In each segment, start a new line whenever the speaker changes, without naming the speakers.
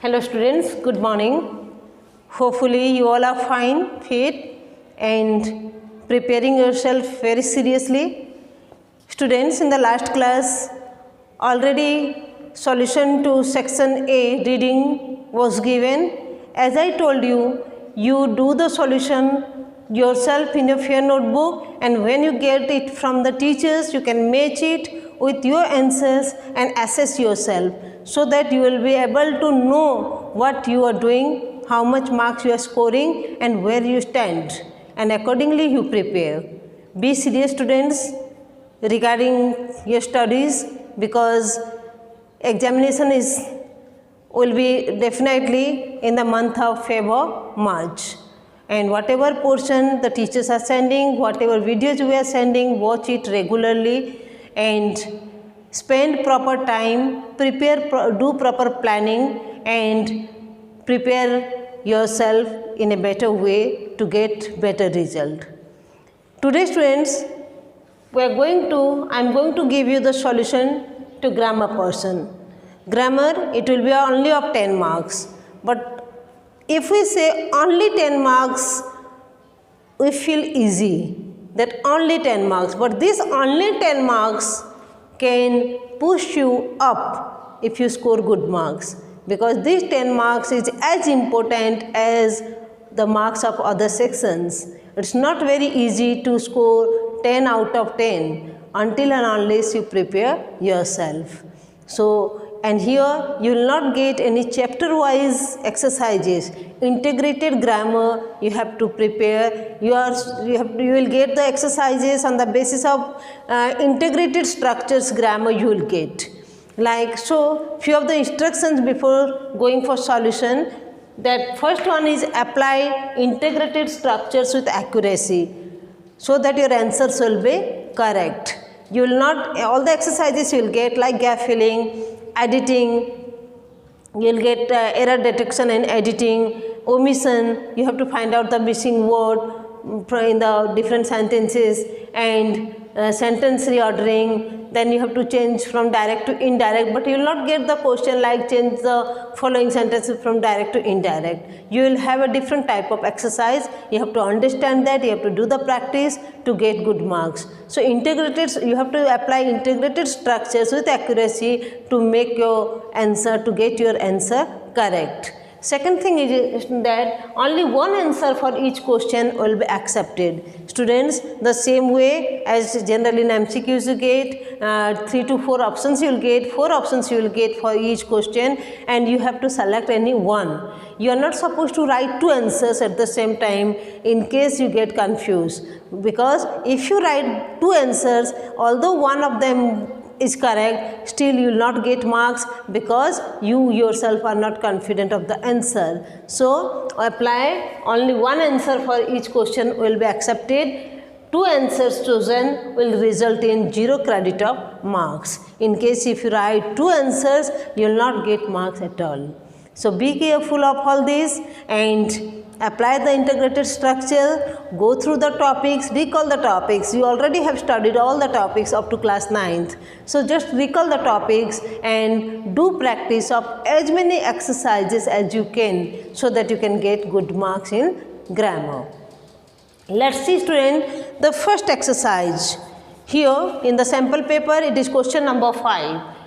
Hello students, good morning. Hopefully you all are fine, fit and preparing yourself very seriously. Students, in the last class already solution to section A reading was given. As I told you, you do the solution yourself in your fair notebook, and when you get it from the teachers you can match it with your answers and assess yourself, so that you will be able to know what you are doing, how much marks you are scoring and where you stand, and accordingly you prepare. Be serious students regarding your studies, because examination will be definitely in the month of February, March. And whatever portion the teachers are sending, whatever videos we are sending, watch it regularly and spend proper time, do proper planning and prepare yourself in a better way to get better result. Today students, I am going to give you the solution to grammar portion. Grammar, it will be only of 10 marks. But if we say only 10 marks, we feel easy that only 10 marks. But this only 10 marks can push you up if you score good marks, because this 10 marks is as important as the marks of other sections. It's not very easy to score 10 out of 10 until and unless you prepare yourself. So, and here you will not get any chapter wise exercises. Integrated grammar you have to prepare. You will get the exercises on the basis of integrated structures grammar you will get. Like so, few of the instructions before going for solution. That first one is apply integrated structures with accuracy, so that your answers will be correct. You will not, all the exercises you will get like gap filling, editing, you will get error detection and editing, omission, you have to find out the missing word in the different sentences, and sentence reordering. Then you have to change from direct to indirect, but you will not get the question like change the following sentences from direct to indirect. You will have a different type of exercise. You have to understand that, you have to do the practice to get good marks. So integrated, you have to apply integrated structures with accuracy to make your answer, to get your answer correct. Second thing is that only one answer for each question will be accepted. Students, the same way as generally in MCQs you get 3 to 4 options you will get, 4 options you will get for each question, and you have to select any one. You are not supposed to write 2 answers at the same time in case you get confused, because if you write 2 answers, although one of them is correct, still you will not get marks because you yourself are not confident of the answer. So apply only one answer for each question will be accepted. 2 answers chosen will result in 0 credit of marks. In case if you write 2 answers, you will not get marks at all. So be careful of all this and apply the integrated structure, go through the topics, recall the topics. You already have studied all the topics up to class 9th. So just recall the topics and do practice of as many exercises as you can, so that you can get good marks in grammar. Let's see student, the first exercise. Here in the sample paper it is question number 5.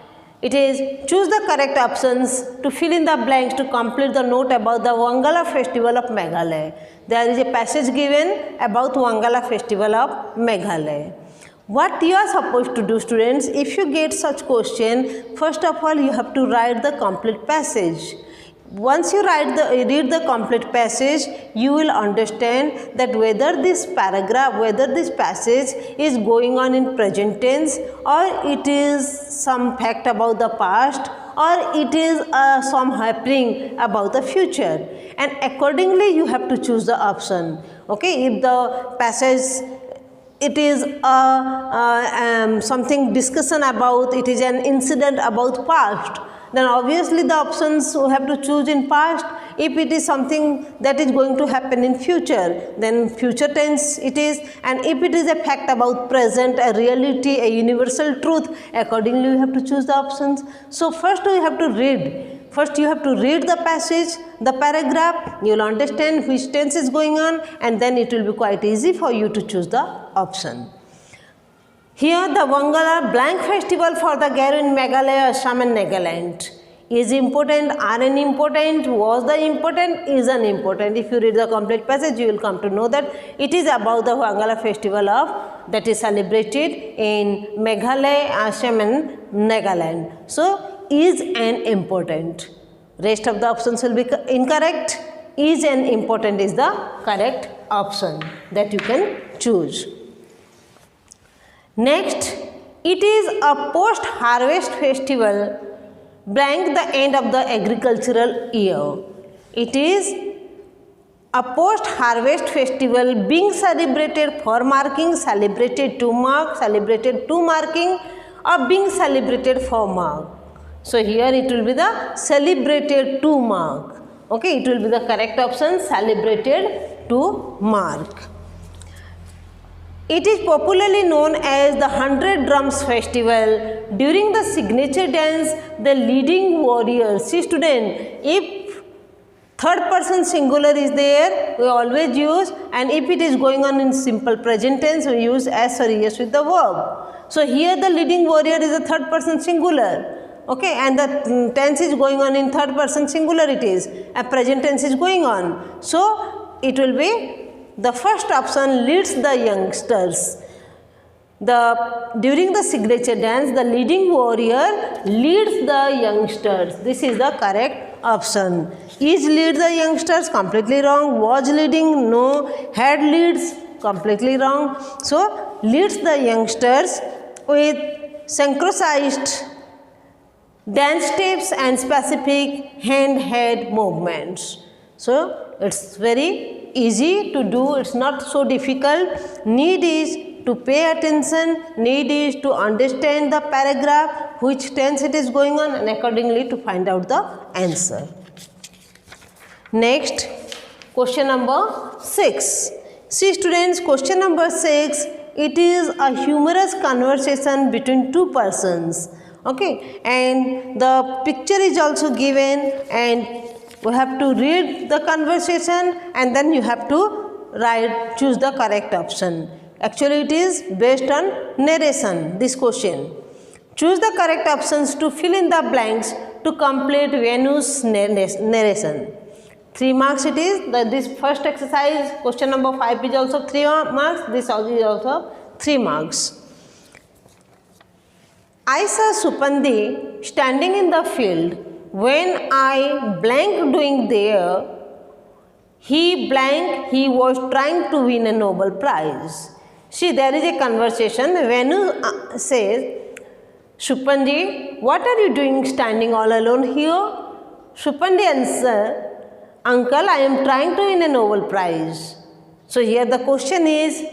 It is choose the correct options to fill in the blanks to complete the note about the Wangala festival of Meghalaya. There is a passage given about Wangala festival of Meghalaya. What you are supposed to do students, if you get such question, first of all you have to write the complete passage. Once you read the complete passage, you will understand that whether this paragraph, whether this passage is going on in present tense, or it is some fact about the past, or it is some happening about the future, and accordingly you have to choose the option. Okay, if the passage it is something discussion about, it is an incident about past, then obviously the options we have to choose in past. If it is something that is going to happen in future, then future tense it is, and if it is a fact about present, a reality, a universal truth, accordingly we have to choose the options. So first we have to read first you have to read the passage, the paragraph, you will understand which tense is going on, and then it will be quite easy for you to choose the option. Here the Wangala blank festival for the Garo in Meghalaya, Assam and Nagaland. Is important, are unimportant, was the important, is unimportant. If you read the complete passage, you will come to know that it is about the Wangala festival that is celebrated in Meghalaya, Assam and Nagaland. So, is an important. Rest of the options will be incorrect. Is an important is the correct option that you can choose. Next, it is a post-harvest festival blank the end of the agricultural year. It is a post-harvest festival being celebrated for marking, celebrated to mark, celebrated to marking, or being celebrated for mark. So here it will be the celebrated to mark. Okay, it will be the correct option, celebrated to mark. It is popularly known as the 100 Drums Festival. During the signature dance, the leading warrior, see student, if third person singular is there, we always use, and if it is going on in simple present tense, we use as or yes with the verb. So here the leading warrior is a third person singular. Okay, and the tense is going on in third person singular it is, a present tense is going on. So it will be the first option, leads the youngsters. During the signature dance, the leading warrior leads the youngsters. This is the correct option. Is lead the youngsters? Completely wrong. Was leading? No. Had leads? Completely wrong. So, leads the youngsters with synchronized dance steps and specific hand-head movements. So, it's very easy to do, it's not so difficult. Need is to pay attention, need is to understand the paragraph, which tense it is going on, and accordingly to find out the answer. Next, question number 6. See students, question number 6, it is a humorous conversation between two persons. Okay, and the picture is also given, and we have to read the conversation and then you have to choose the correct option. Actually, it is based on narration, this question. Choose the correct options to fill in the blanks to complete Venu's narration. 3 marks it is. This first exercise, question number 5 is also 3 marks. This is also 3 marks. I saw Supandi standing in the field. When I blank doing there, he was trying to win a Nobel Prize. See, there is a conversation. Venu says, Supandi, what are you doing standing all alone here? Supandi answers, Uncle, I am trying to win a Nobel Prize. So here the question is,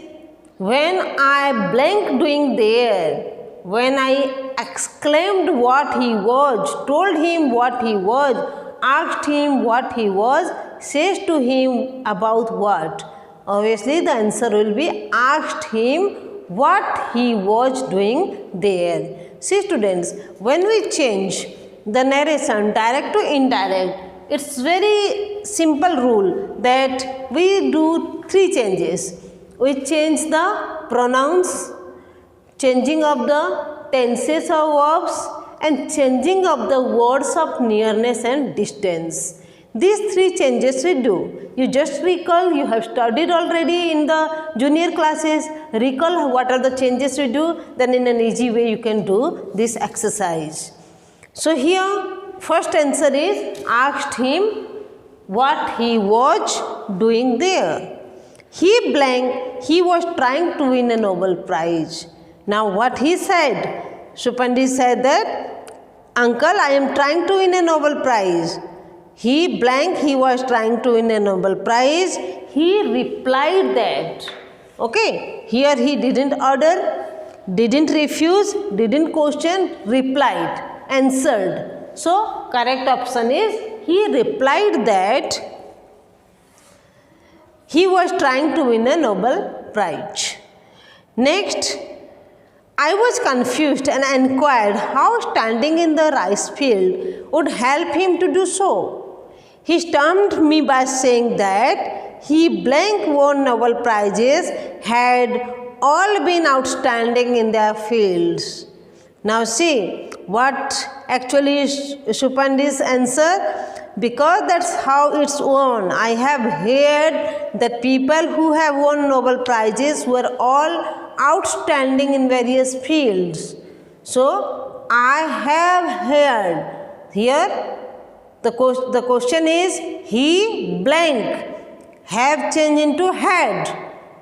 when I blank doing there, when I exclaimed what he was, told him what he was, asked him what he was, says to him about what? Obviously the answer will be asked him what he was doing there. See students, when we change the narration direct to indirect, it's very simple rule that we do 3 changes. We change the pronouns, changing of the tenses of verbs, and changing of the words of nearness and distance. These 3 changes we do. You just recall, you have studied already in the junior classes. Recall what are the changes we do, then in an easy way you can do this exercise. So here first answer is asked him what he was doing there. He was trying to win a Nobel Prize. Now what he said? Supandi said that, Uncle, I am trying to win a Nobel Prize. He was trying to win a Nobel Prize. He replied that. Okay, here he didn't order, didn't refuse, didn't question, replied, answered. So correct option is he replied that he was trying to win a Nobel Prize. Next, I was confused and inquired how standing in the rice field would help him to do so. He stumped me by saying that he blank won Nobel Prizes had all been outstanding in their fields. Now see what actually is Supandi's answer. Because that's how it's won. I have heard that people who have won Nobel Prizes were all outstanding in various fields. So I have heard. Here the question is he blank have changed into had.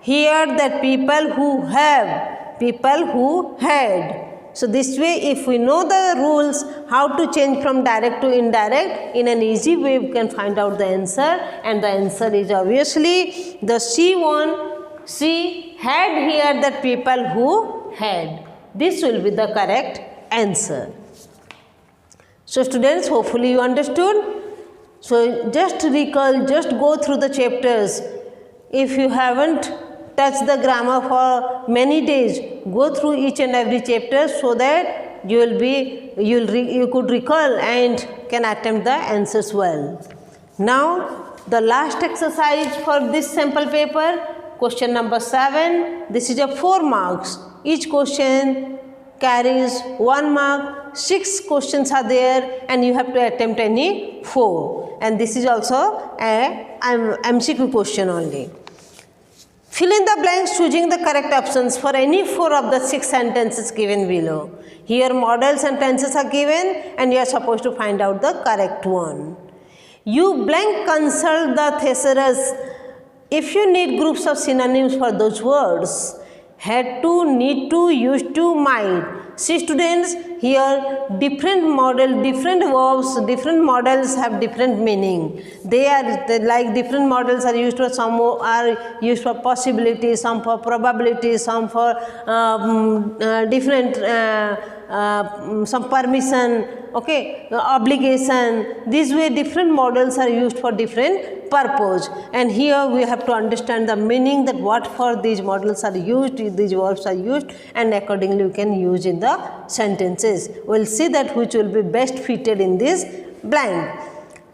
Here that people who have, people who had. So this way, if we know the rules how to change from direct to indirect, in an easy way we can find out the answer, and the answer is obviously the C1. C had here that people who had. This will be the correct answer. So students, hopefully you understood. So just recall, just go through the chapters. If you haven't touch the grammar for many days, go through each and every chapter so that you could recall and can attempt the answers well. Now the last exercise for this sample paper, question number 7. This is a 4 marks. Each question carries 1 mark. 6 questions are there and you have to attempt any 4, and this is also a MCQ question only. Fill in the blanks choosing the correct options for any 4 of the 6 sentences given below. Here model sentences are given and you are supposed to find out the correct one. You blank consult the thesaurus if you need groups of synonyms for those words. Had to, need to, used to, might. See students, here different model, different verbs, different models have different meaning. They like different models are used for, some are used for possibility, some for probability, some for different some permission, okay, obligation. This way different models are used for different purpose, and here we have to understand the meaning, that what for these models are used, these verbs are used, and accordingly we can use in the sentences. We will see that which will be best fitted in this blank.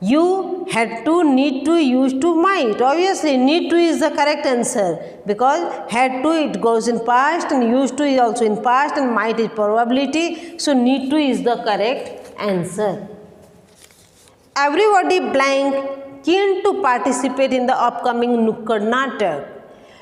You, had to, need to, used to, might. Obviously need to is the correct answer, because had to it goes in past and used to is also in past and might is probability. So need to is the correct answer. Everybody blank keen to participate in the upcoming Nukkad Natak.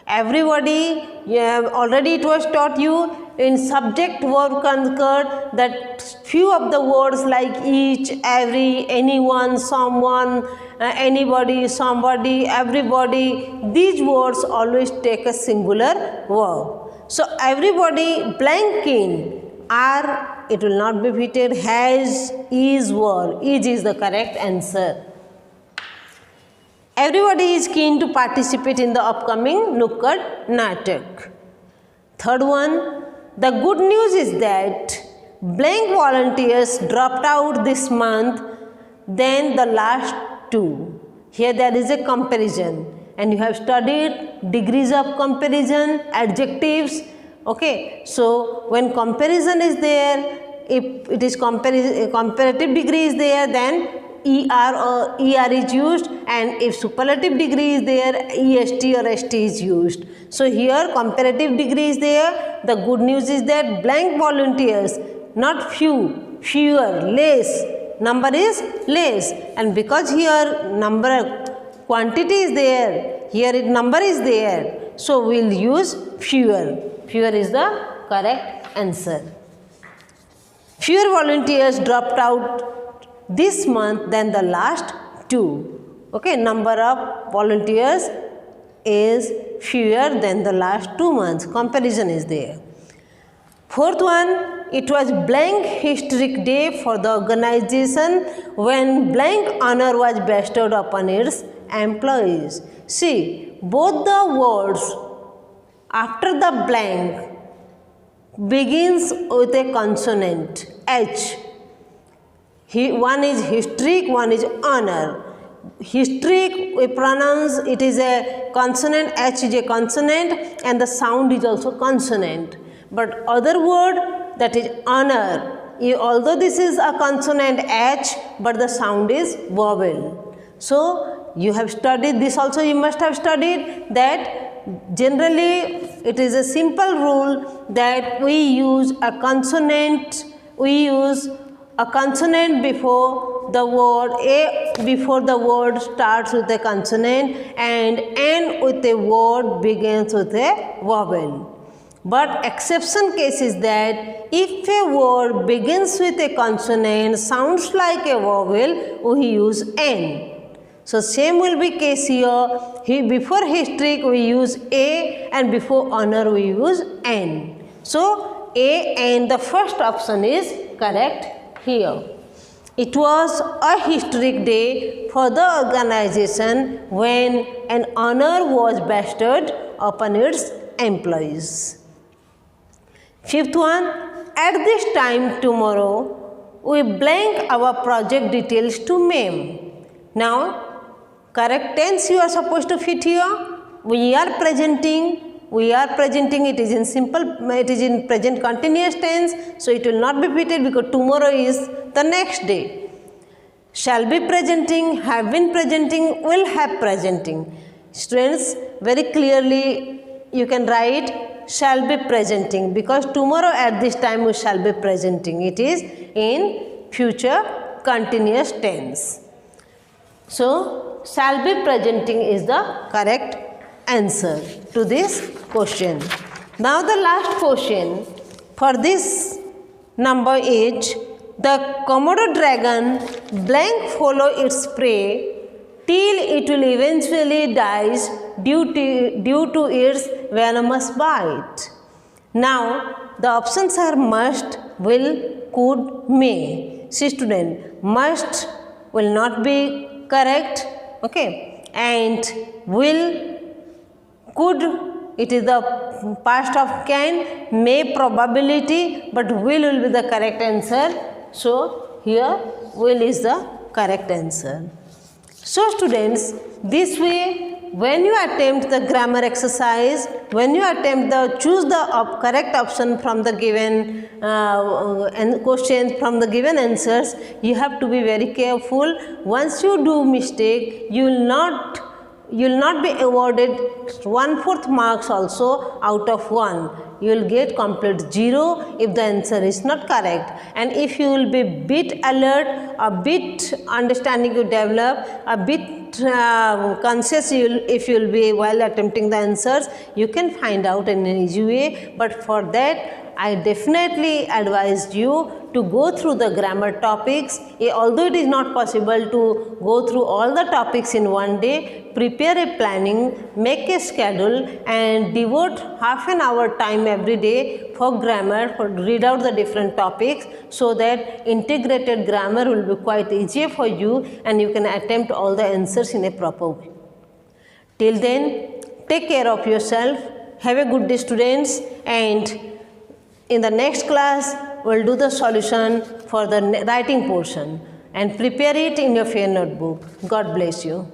Everybody, already it was taught you in subject verb concord that few of the words like each, every, anyone, someone, anybody, somebody, everybody, these words always take a singular verb. So everybody blank in are, it will not be fitted, has, is, were. Is the correct answer. Everybody is keen to participate in the upcoming Nukkad Natak. Third one, the good news is that blank volunteers dropped out this month than the last 2. Here there is a comparison, and you have studied degrees of comparison, adjectives. Okay, so when comparison is there, if it is comparative degree is there, then ER or ER is used, and if superlative degree is there, EST or ST is used. So here comparative degree is there. The good news is that blank volunteers, not few, fewer, less, number is less, and because here number quantity is there, here number is there, so we will use fewer. Fewer is the correct answer. Fewer volunteers dropped out this month than the last 2. Okay, number of volunteers is fewer than the last 2 months. Comparison is there. Fourth one, it was blank historic day for the organization when blank honor was bestowed upon its employees. See, both the words after the blank begins with a consonant H. One is historic, one is honor. Historic, we pronounce it is a consonant, H is a consonant, and the sound is also consonant. but other word that is honor. Although this is a consonant H, but the sound is vowel. So you have studied this also, you must have studied that generally it is a simple rule that we use a consonant, before the word, before the word starts with a consonant and end with a word begins with a vowel. But exception case is that if a word begins with a consonant, sounds like a vowel, we use N. So same will be case here. Before history we use A and before honor we use N. So A and the first option is correct here. It was a historic day for the organization when an honor was bestowed upon its employees. Fifth one, at this time tomorrow, we blank our project details to meme. Now, correct tense you are supposed to fit here. We are presenting, it is in simple, it is in present continuous tense, so it will not be fitted because tomorrow is the next day. Shall be presenting, have been presenting, will have presenting. Students, very clearly you can write shall be presenting because tomorrow at this time we shall be presenting. It is in future continuous tense. So, shall be presenting is the correct answer to this question. Now, the last question for this number is the Komodo dragon blank follow its prey till it will eventually dies due to its venomous bite. Now, the options are must, will, could, may. See student, must will not be correct, okay, and will, could, it is the past of can, may probability, but will be the correct answer. So, here will is the correct answer. So, students, this way when you attempt the grammar exercise, when you attempt choose the correct option from the given questions, from the given answers, you have to be very careful. Once you do mistake, you will not be awarded 1/4 marks also out of 1. You will get complete 0 if the answer is not correct. And if you will be bit alert, a bit understanding you develop, a bit conscious if you will be while attempting the answers, you can find out in an easy way. But for that, I definitely advised you to go through the grammar topics. Although it is not possible to go through all the topics in one day, prepare a planning, make a schedule and devote half an hour time every day for grammar, for read out the different topics, so that integrated grammar will be quite easier for you and you can attempt all the answers in a proper way. Till then, take care of yourself. Have a good day, students, and in the next class, we will do the solution for the writing portion and prepare it in your fair notebook. God bless you.